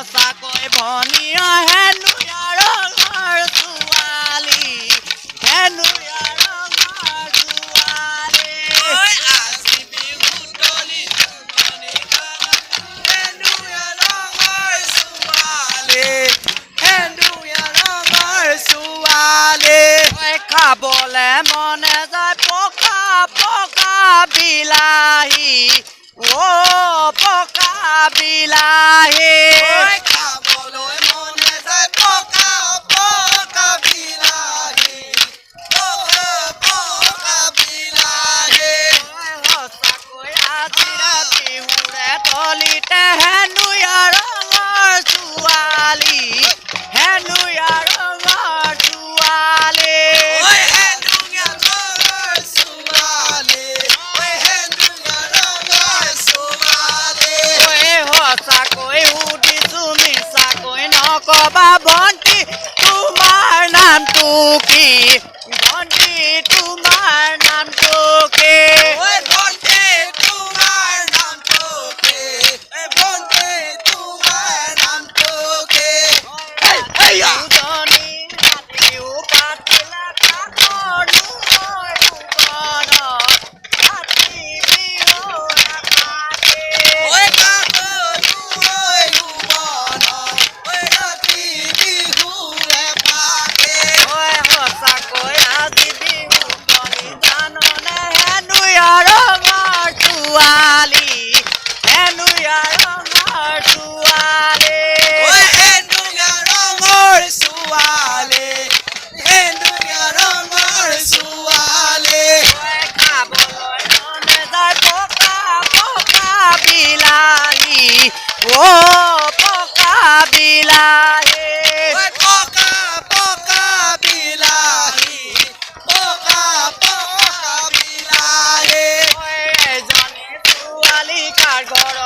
সঁচাকৈ ভনীয়া হেনো ৰঙৰ ছোৱালী হেনো ৰঙৰ ছোৱালী আজি বিহু তলি হেনো ৰঙৰ ছোৱালী হেনো ৰঙৰ ছোৱালী খাবলে মনে যায় পকা পকা বিলাহী ও পকা বিলাহী খাবলৈ মনে যায় পকা পকা বিলাহী পকা বিলাহী সঁচাকৈ আজিৰা বিহুৰে তলিতে হেনো ৰঙৰ ছোৱালী হেনো ৰঙৰ ছোৱালী কবা ভন্টি তোমাৰ নামটো কি ভন্টি তোমাৰ নামটো কি ভন্টি তোমাৰ নামটো কি ভন্টি তোমাৰ নামটো কি দুজনী ৰাতিও পাতিলা কাকৰ ৰাতি বিহু নাপাতে পকা বিলাহী পকা পকা বিলাহী পকা পকা বিলাহী এজনী ছোৱালী কাৰ ঘৰ